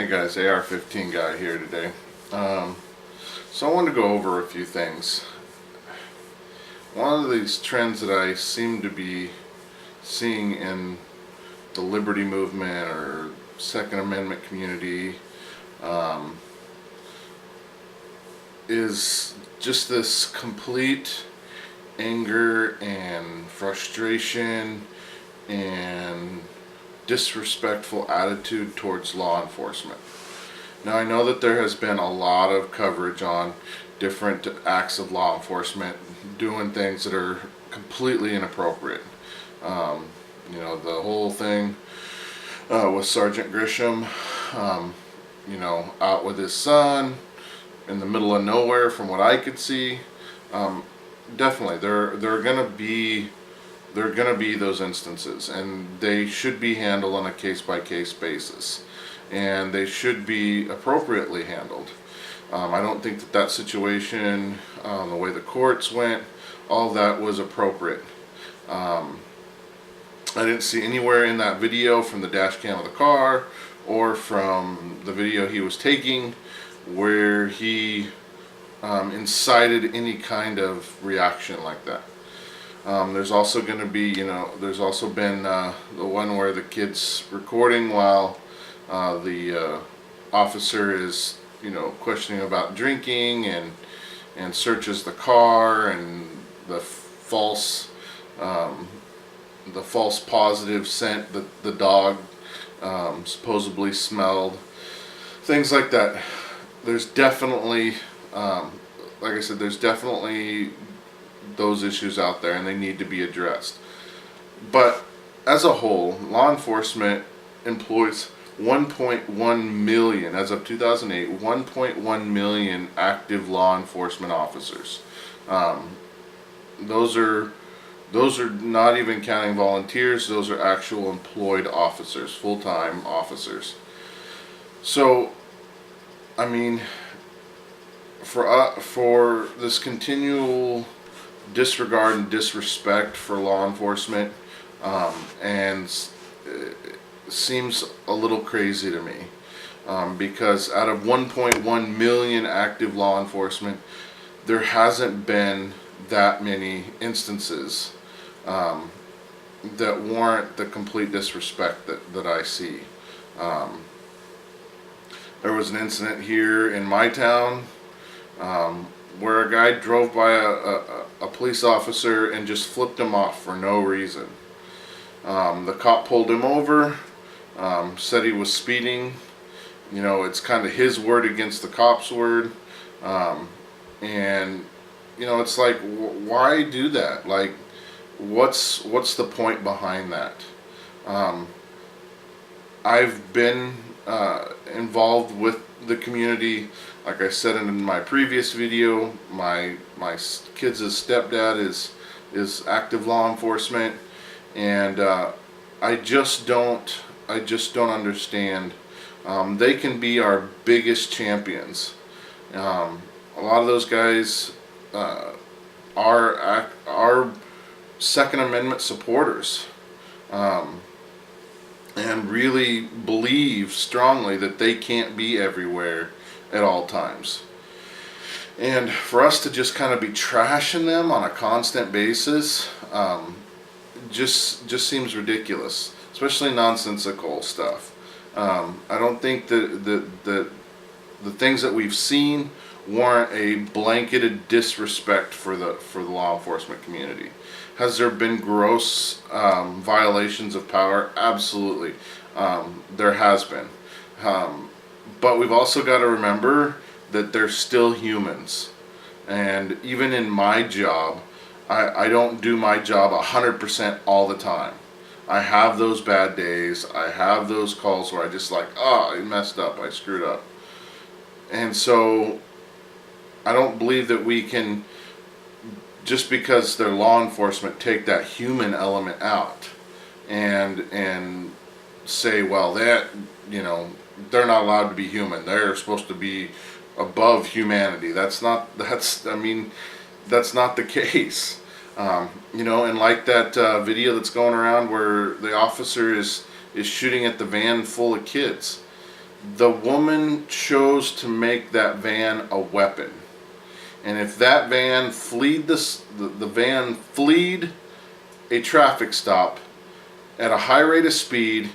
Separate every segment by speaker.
Speaker 1: Hey guys, AR-15 guy here today. So I wanted to go over a few things. One of these trends that I seem to be seeing in the liberty movement or Second Amendment community is just this complete anger and frustration and disrespectful attitude towards law enforcement. Now I know that there has been a lot of coverage on different acts of law enforcement doing things that are completely inappropriate. The whole thing with Sergeant Grisham, out with his son in the middle of nowhere from what I could see. Definitely, there are gonna be those instances, and they should be handled on a case-by-case basis, and they should be appropriately handled. I don't think that situation, the way the courts went, all that was appropriate. I didn't see anywhere in that video from the dash cam of the car or from the video he was taking where he incited any kind of reaction like that. There's also going to be, there's also been the one where the kid's recording while the officer is, questioning about drinking and searches the car and the false positive scent that the dog supposedly smelled. Things like that. There's definitely, like I said, there's definitely those issues out there, and they need to be addressed. But as a whole, law enforcement employs 1.1 million, as of 2008, 1.1 million active law enforcement officers. Those are not even counting volunteers. Those are actual employed officers, full-time officers. So, I mean, for this continual disregard and disrespect for law enforcement, and it seems a little crazy to me, because out of 1.1 million active law enforcement, there hasn't been that many instances that warrant the complete disrespect that I see. There was an incident here in my town where a guy drove by a police officer and just flipped him off for no reason. The cop pulled him over, said he was speeding. It's kind of his word against the cop's word. And it's like, why do that? Like, what's the point behind that? I've been involved with the community. Like I said in my previous video, my kid's stepdad is active law enforcement, and I just don't understand. They can be our biggest champions. A lot of those guys are Second Amendment supporters, and really believe strongly that they can't be everywhere at all times. And for us to just kind of be trashing them on a constant basis just seems ridiculous, especially nonsensical stuff. I don't think that the things that we've seen warrant a blanketed disrespect for the law enforcement community. Has there been gross violations of power? Absolutely, there has been. But we've also got to remember that they're still humans. And even in my job, I don't do my job 100% all the time. I have those bad days. I have those calls where I just like, I messed up, I screwed up. And so I don't believe that we can, just because they're law enforcement, take that human element out and say, well, that, they're not allowed to be human. They're supposed to be above humanity. That's not the case. And like that video that's going around where the officer is shooting at the van full of kids. the woman chose to make that van a weapon. And if that van the van fleed a traffic stop at a high rate of speed,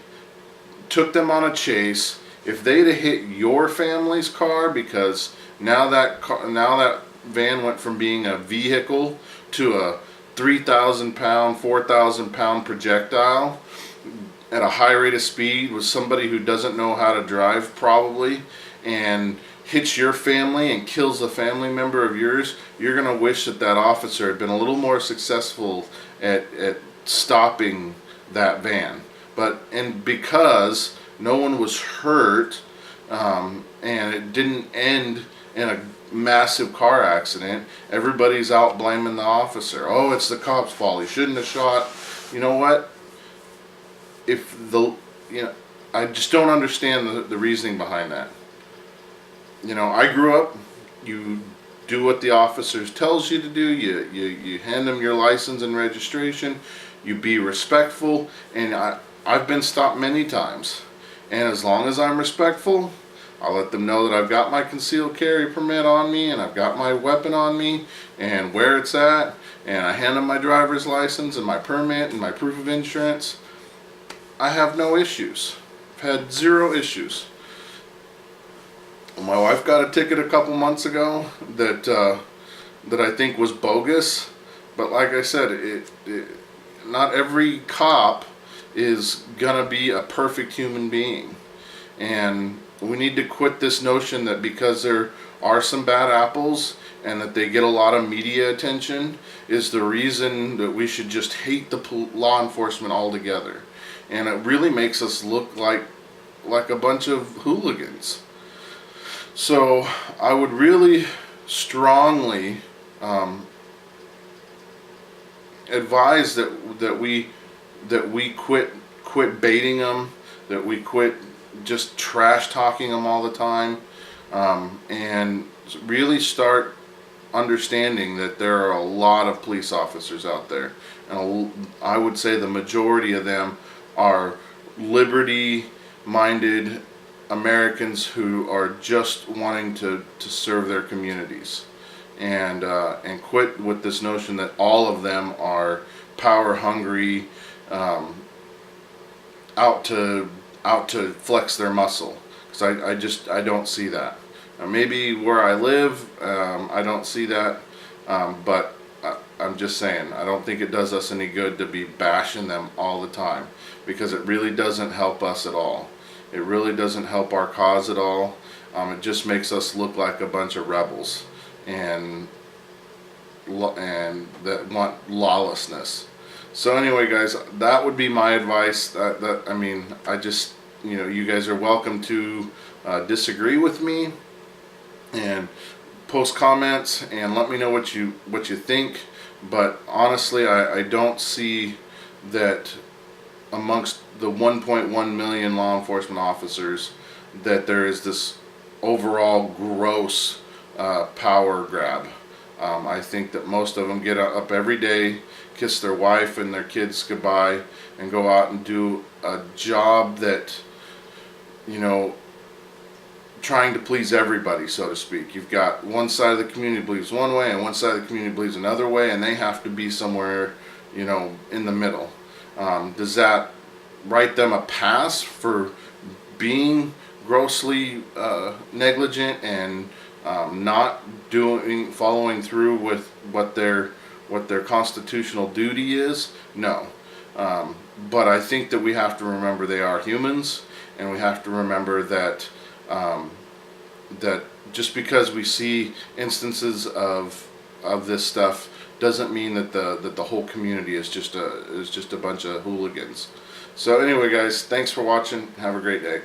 Speaker 1: took them on a chase, if they'd have hit your family's car, because now that van went from being a vehicle to a 3,000 pound, 4,000 pound projectile at a high rate of speed with somebody who doesn't know how to drive probably, and hits your family and kills a family member of yours, you're going to wish that that officer had been a little more successful at stopping that van. And because no one was hurt, and it didn't end in a massive car accident, everybody's out blaming the officer. Oh, it's the cop's fault. He shouldn't have shot. You know what? I just don't understand the reasoning behind that. I grew up, you do what the officer tells you to do, you hand them your license and registration, you be respectful, and I've been stopped many times, and as long as I'm respectful, I'll let them know that I've got my concealed carry permit on me, and I've got my weapon on me, and where it's at, and I hand them my driver's license and my permit and my proof of insurance. I have no issues. I've had zero issues. My wife got a ticket a couple months ago that I think was bogus, but like I said, not every cop is gonna be a perfect human being, and we need to quit this notion that because there are some bad apples and that they get a lot of media attention is the reason that we should just hate the law enforcement altogether, and it really makes us look like a bunch of hooligans. So I would really strongly advise that we quit baiting them, that we quit just trash talking them all the time, and really start understanding that there are a lot of police officers out there, and I would say the majority of them are liberty-minded Americans who are just wanting to serve their communities, and quit with this notion that all of them are power hungry, out to flex their muscle. Because I don't see that. Maybe where I live, I don't see that, but I'm just saying, I don't think it does us any good to be bashing them all the time, because it really doesn't help us at all. It really doesn't help our cause at all. It just makes us look like a bunch of rebels and that want lawlessness. So anyway, guys, that would be my advice. You guys are welcome to disagree with me and post comments and let me know what you think. But honestly, I don't see that amongst the 1.1 million law enforcement officers that there is this overall gross power grab. I think that most of them get up every day, kiss their wife and their kids goodbye, and go out and do a job that, trying to please everybody, so to speak. You've got one side of the community believes one way and one side of the community believes another way, and they have to be somewhere, in the middle. Does that write them a pass for being grossly negligent and not following through with what their constitutional duty is? No. But I think that we have to remember they are humans, and we have to remember that that just because we see instances of this stuff doesn't mean that the whole community is just a bunch of hooligans. So anyway, guys, thanks for watching. Have a great day.